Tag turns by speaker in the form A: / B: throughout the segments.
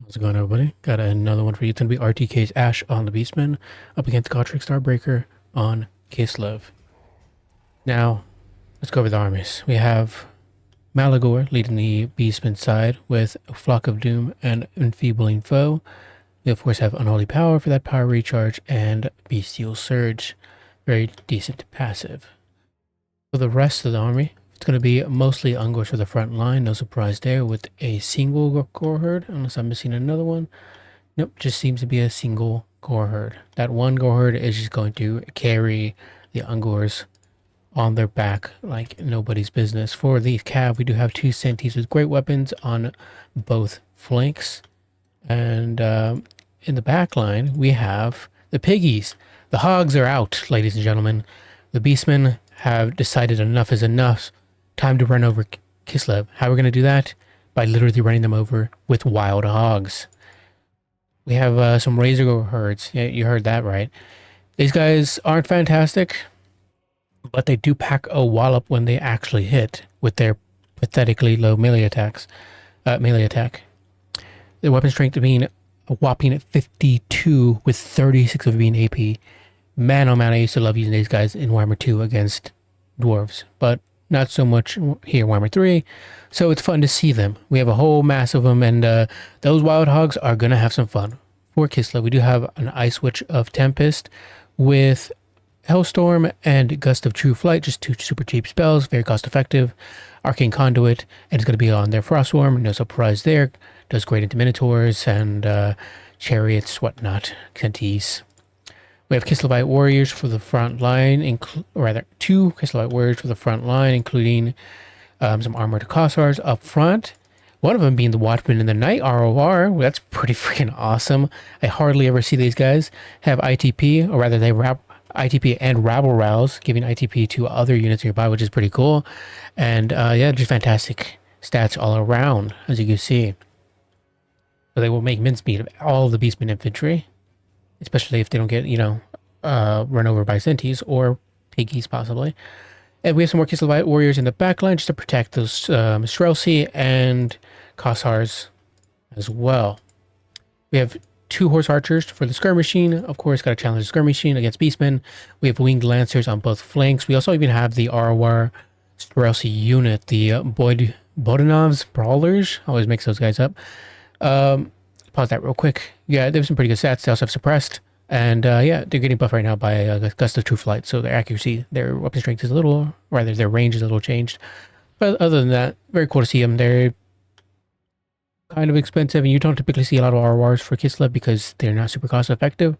A: How's it going, everybody? Got another one for you. It's going to be RTK's Ash on the Beastmen up against Gotrek Starbreaker on Kislev. Now, let's go over the armies. We have Malagor leading the Beastmen side with a Flock of Doom and Enfeebling Foe. We, of course, have Unholy Power for that power recharge and Bestial Surge. Very decent passive. For the rest of the army, it's going to be mostly Ungors for the front line. No surprise there with a single core herd, unless I'm missing another one. Nope, just seems to be a single core herd. That one core herd is just going to carry the Ungors on their back like nobody's business. For the cav, we do have two Sentis with great weapons on both flanks. And in the back line, we have the piggies. The hogs are out, ladies and gentlemen. The beastmen have decided enough is enough. Time to run over Kislev. How are we going to do that? By literally running them over with wild hogs. We have some Razor herds. Yeah, you heard that right. These guys aren't fantastic, but they do pack a wallop when they actually hit with their pathetically low melee attacks. Melee attack. The weapon strength being a whopping 52 with 36 of being AP. Man, oh man, I used to love using these guys in Warhammer 2 against dwarves, but not so much here in Warhammer 3. So it's fun to see them. We have a whole mass of them, and those wild hogs are going to have some fun. For Kislev, we do have an Ice Witch of Tempest with Hellstorm and Gust of True Flight, just two super cheap spells, very cost effective. Arcane Conduit, and it's going to be on their Frostworm, no surprise there. Does great into Minotaurs and Chariots, whatnot, Kenties. We have Kislevite Warriors for the front line, or rather, two Kislevite Warriors for the front line, including some Armored Kossars up front. One of them being the Watchman in the Night ROR. Well, that's pretty freaking awesome. I hardly ever see these guys have ITP, or rather, they wrap ITP and Rabble Rouse, giving ITP to other units nearby, which is pretty cool. And yeah, just fantastic stats all around, as you can see. So they will make mincemeat of all the Beastmen infantry, especially if they don't get, run over by Sentis or piggies, possibly. And we have some more Kislevite Warriors in the back line just to protect those Strelsi and Kossars as well. We have two Horse Archers for the Skirmishing. Of course, got to challenge the Skirmishing against Beastmen. We have Winged Lancers on both flanks. We also even have the ROR Strelsi unit, the Bodanov's Brawlers. Always mix those guys up. Pause that real quick. Yeah, they have some pretty good stats. They also have Suppressed. And yeah, they're getting buffed right now by Gust of True Flight. So their accuracy, their weapon strength is a little, rather their range is a little changed. But other than that, very cool to see them. They're kind of expensive, and you don't typically see a lot of RORs for Kislev because they're not super cost effective.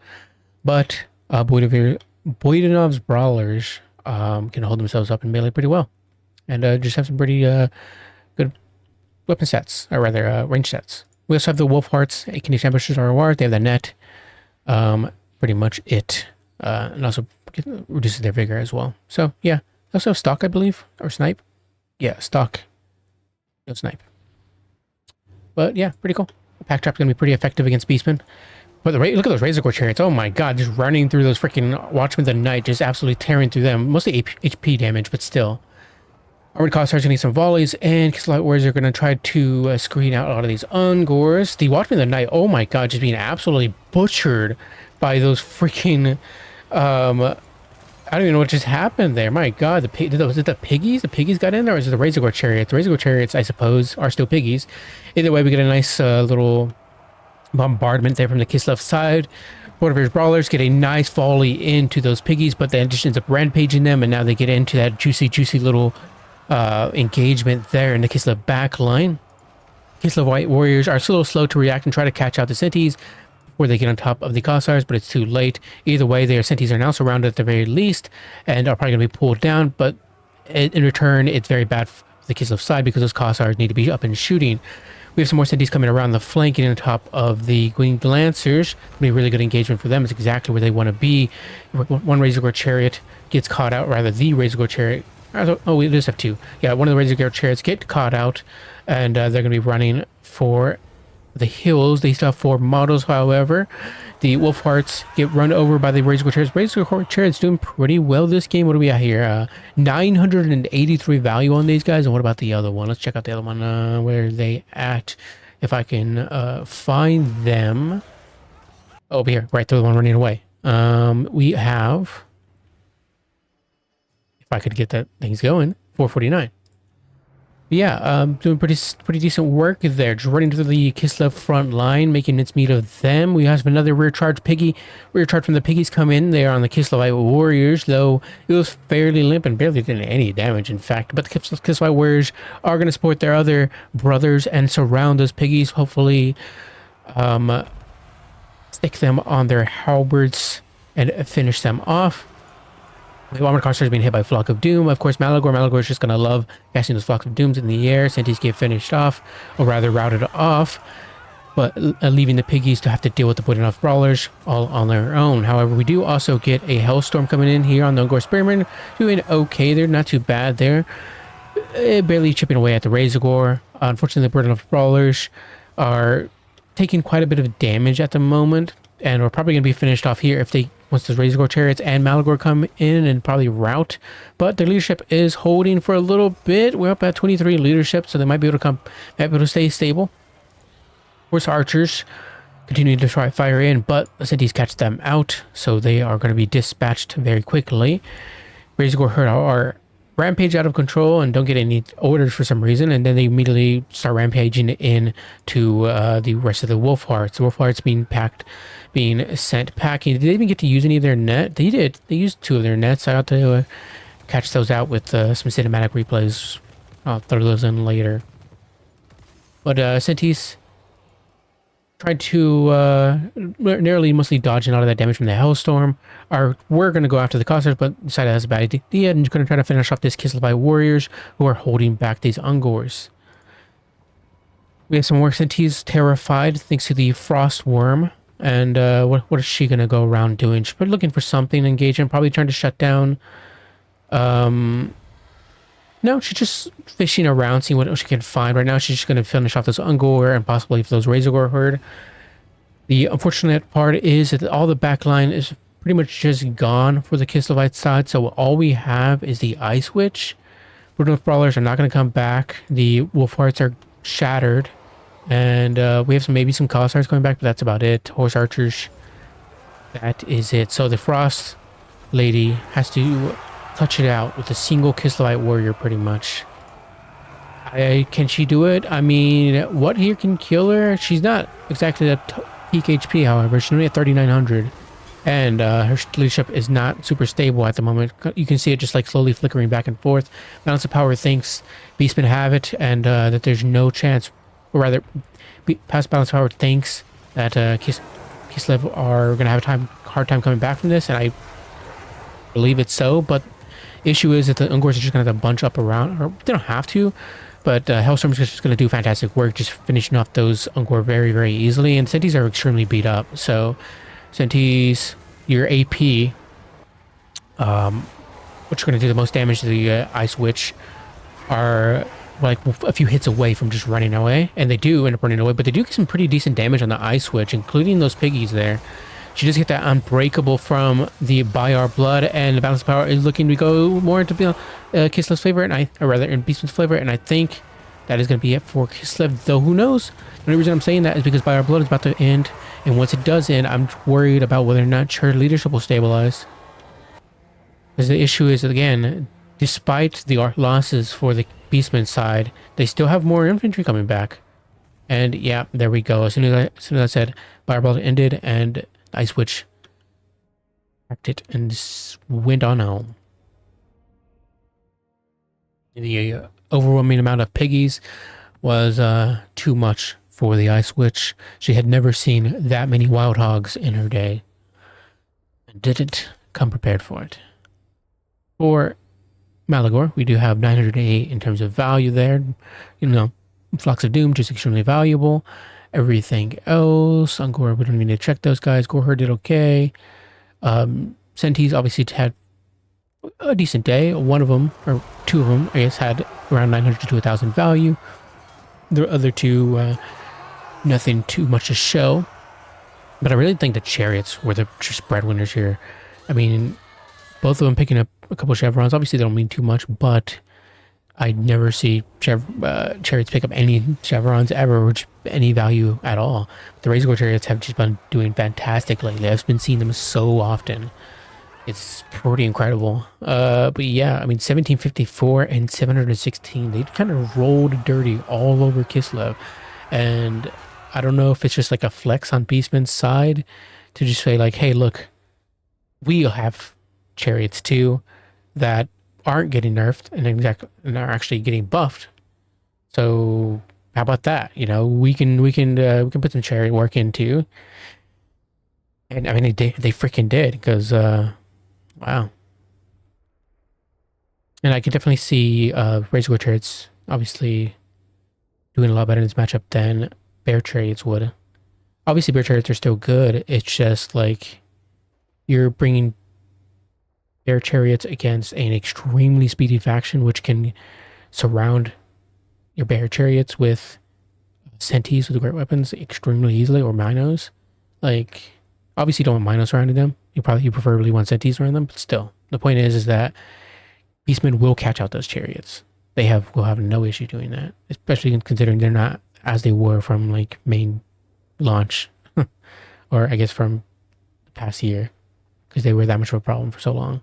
A: But Boydanov's Brawlers can hold themselves up in melee pretty well. And just have some pretty good weapon sets, or rather range sets. We also have the Wolf Hearts, Canadian Ambushers RORs. They have the net. Pretty much it. And also reduces their vigor as well. So yeah, they also have stock, I believe, or snipe. Yeah, stock. No snipe. But yeah, pretty cool. The pack trap's gonna be pretty effective against Beastmen. But look at those Razor Core Chariots. Oh my god, just running through those freaking Watchmen of the Night, just absolutely tearing through them. Mostly HP damage, but still. Armored Kossars gonna need some volleys, and Kislevite Warriors are gonna try to screen out a lot of these Ungors. The Watchmen of the Night, oh my god, just being absolutely butchered by those freaking I don't even know what just happened there. My god, was it the piggies? The piggies got in there, or is it the Razor Core Chariots? The Razor Core Chariots, I suppose, are still piggies. Either way, we get a nice little bombardment there from the Kislev side. Borderver's Brawlers get a nice volley into those piggies, but then just ends up rampaging them, and now they get into that juicy little engagement there in the Kislev back line. Kislevite Warriors are a little slow to react and try to catch out the Sentis before they get on top of the Kossars, but it's too late. Either way, their Sentis are now surrounded at the very least and are probably going to be pulled down, but in return, it's very bad for the Kislev side because those Kossars need to be up and shooting. We have some more Sentis coming around the flank and on top of the Winged Lancers. It'll be a really good engagement for them. It's exactly where they want to be. One Razor Core Chariot gets caught out, rather the Razor Core Chariot. Oh, we just have two. Yeah, one of the Razor Core Chariots get caught out, and they're going to be running for the hills. They still have 4 models, however. The Wolf Hearts get run over by the Razor Core Chariots. Razor Core Chariots doing pretty well this game. What do we at here? 983 value on these guys. And what about the other one? Let's check out the other one. Where are they at? if I can find them. Over here, right, they're the one running away. We have, if I could get that things going, 449. Yeah, doing pretty decent work there. Just running through the Kislev front line, making its meat of them. We have another rear charge from the piggies come in there on the Kislevite warriors, though it was fairly limp and barely did any damage, in fact. But the Kislevite warriors are going to support their other brothers and surround those piggies. Hopefully, stick them on their halberds and finish them off. The Warhammer Coster is being hit by Flock of Doom. Of course, Malagor is just going to love casting those Flocks of Dooms in the air. Sentis get finished off, or rather routed off, but leaving the piggies to have to deal with the putting off brawlers all on their own. However, we do also get a Hellstorm coming in here on the Ungor Spearman. Doing okay there, not too bad there. Barely chipping away at the Razorgore. Unfortunately, the burden of brawlers are taking quite a bit of damage at the moment, and we're probably going to be finished off here if they once the Razorgore chariots and Malagor come in and probably rout. But their leadership is holding for a little bit. We're up at 23 leadership, so they might be able to stay stable. Of course, archers continuing to try fire in, but the cities catch them out, so they are going to be dispatched very quickly. Razorgore herd are rampage out of control and don't get any orders for some reason, and then they immediately start rampaging in to the rest of the wolf hearts. The wolf hearts being sent packing. Did they even get to use any of their net? They did. They used 2 of their nets. I ought to catch those out with some cinematic replays. I'll throw those in later. But Sentis tried to narrowly mostly dodging out of that damage from the Hellstorm. We're going to go after the Costers, but decided that's a bad idea and going to try to finish off this Kislevite warriors who are holding back these Ungors. We have some more Sentis terrified thanks to the Frost Worm. And what is she going to go around doing? She's probably looking for something engaging, probably trying to shut down. No, she's just fishing around, seeing what she can find. Right now, she's just going to finish off this Ungor and possibly those Razorgore herd. The unfortunate part is that all the backline is pretty much just gone for the Kislevite side, so all we have is the Ice Witch. Burden of Brawlers are not going to come back. The Wolf Hearts are shattered. And we have maybe some Cossars coming back, but that's about it. Horse Archers. That is it. So the Frost Lady has to touch it out with a single Kislevite warrior, pretty much. Can she do it? I mean, what here can kill her? She's not exactly at peak HP, however. She's only at 3,900. And her leadership is not super stable at the moment. You can see it just like slowly flickering back and forth. Balance of Power thinks Beastmen have it, and that there's no chance. Or rather, past Balance Power thinks that Kislev are going to have a hard time coming back from this, and I believe it's so. But issue is that the Ungors are just going to have to bunch up around, or they don't have to, but Hellstorm is just going to do fantastic work, just finishing off those Ungor very, very easily. And Sentis are extremely beat up, so Sentis, your AP, which are going to do the most damage to the Ice Witch, are like a few hits away from just running away, and they do end up running away, but they do get some pretty decent damage on the Ice Switch, including those piggies there. She does get that Unbreakable from the By Our Blood, and the Balance of Power is looking to go more into Kislev's favor, in Beastman's flavor, and I think that is going to be it for Kislev, though who knows? The only reason I'm saying that is because By Our Blood is about to end, and once it does end, I'm worried about whether or not her leadership will stabilize. Because the issue is, again, despite the losses for the Beastman side, they still have more infantry coming back. And yeah, there we go. As soon as I said Fireball ended and Ice Witch packed it and went on home. The overwhelming amount of piggies was too much for the Ice Witch. She had never seen that many wild hogs in her day and didn't come prepared for it. For Malagor, we do have 908 in terms of value there. You know, Flocks of Doom, just extremely valuable. Everything else, Ungor, we don't need to check those guys. Gorher did okay. Sentis obviously had a decent day. One of them, or two of them, I guess, had around 900 to 1,000 value. The other two, nothing too much to show. But I really think the Chariots were the just breadwinners here. I mean, both of them picking up a couple chevrons. Obviously, they don't mean too much, but I never see chariots pick up any chevrons ever, which any value at all. The Razor chariots have just been doing fantastic lately. I've been seeing them so often. It's pretty incredible. But yeah, I mean, 1754 and 716, they kind of rolled dirty all over Kislev. And I don't know if it's just like a flex on Beastman's side to just say like, hey, look, we have chariots too that aren't getting nerfed and are actually getting buffed. So how about that? You know, we can put some chariot work in too. And I mean, they freaking did because wow. And I can definitely see Razor chariots obviously doing a lot better in this matchup than bear chariots would. Obviously, bear chariots are still good. It's just like you're bringing bear chariots against an extremely speedy faction, which can surround your bear chariots with senties with great weapons extremely easily, or minos. Like, obviously, you don't want minos surrounding them. You preferably want senties around them, but still, the point is that Beastmen will catch out those chariots. Will have no issue doing that, especially considering they're not as they were from like main launch, or I guess from the past year, because they were that much of a problem for so long.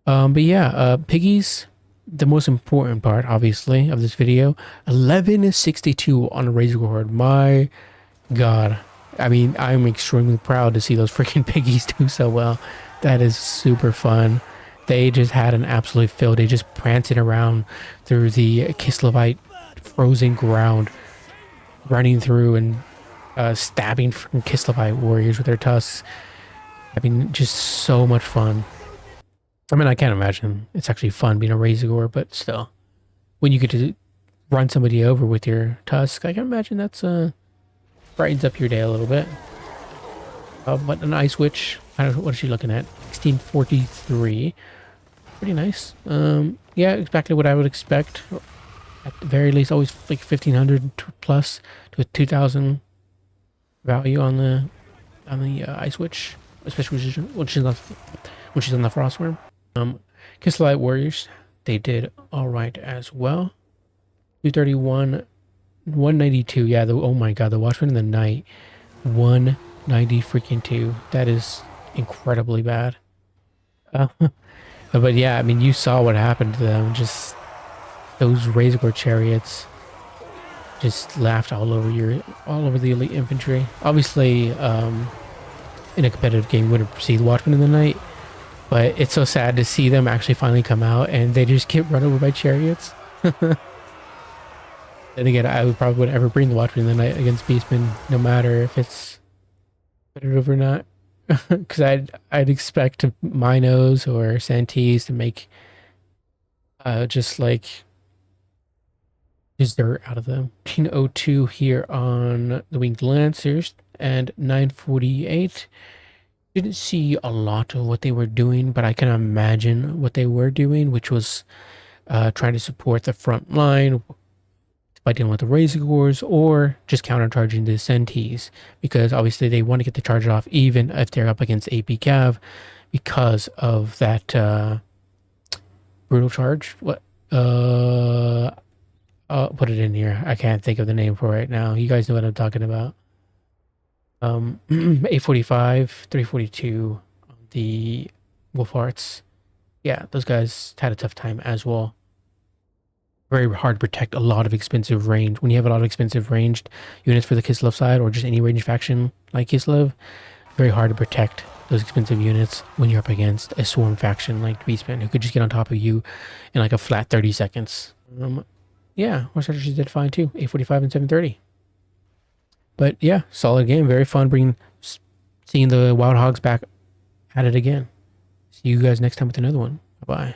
A: But yeah, piggies, the most important part, obviously, of this video, 1162 on a Razor Horde. My God. I mean, I'm extremely proud to see those freaking piggies do so well. That is super fun. They just had an absolute field. They just prancing around through the Kislevite frozen ground, running through and stabbing from Kislevite warriors with their tusks. I mean, just so much fun. I mean, I can't imagine it's actually fun being a Razor, but still, when you get to run somebody over with your tusk, I can imagine that's brightens up your day a little bit. But an Ice Witch, what is she looking at? 1643. Pretty nice. Yeah, exactly what I would expect. At the very least, always like 1500 plus to a 2000 value on the Ice Witch, especially when she's on the Frostworm. Kislev Warriors, they did all right as well. 231, 192. Yeah, oh my God, the Watchman in the Night, 190 freaking 2. That is incredibly bad. But yeah, I mean, you saw what happened to them. Just those Razor chariots just laughed all over the elite infantry. Obviously, in a competitive game, you wouldn't see the Watchmen in the Night, but it's so sad to see them actually finally come out and they just get run over by chariots. Then again, I probably wouldn't ever bring the Watchmen in the Night against Beastmen, no matter if it's competitive or not. Because I'd expect Minos or Santees to make just like dessert out of them. 1902 here on the Winged Lancers, and 948. Didn't see a lot of what they were doing, but I can imagine what they were doing, which was trying to support the front line by dealing with the Razors or just countercharging the Sentees, because obviously they want to get the charge off even if they're up against AP Cav because of that brutal charge. I'll put it in here. I can't think of the name for it right now. You guys know what I'm talking about. 845, 342, the Wolf Hearts. Yeah, those guys had a tough time as well. Very hard to protect a lot of expensive range. When you have a lot of expensive ranged units for the Kislev side, or just any ranged faction like Kislev, very hard to protect those expensive units when you're up against a swarm faction like Beastmen, who could just get on top of you in like a flat 30 seconds. Yeah, our strategies did fine too, 845 and 730. But yeah, solid game, very fun seeing the Wild Hogs back at it again. See you guys next time with another one. Bye-bye.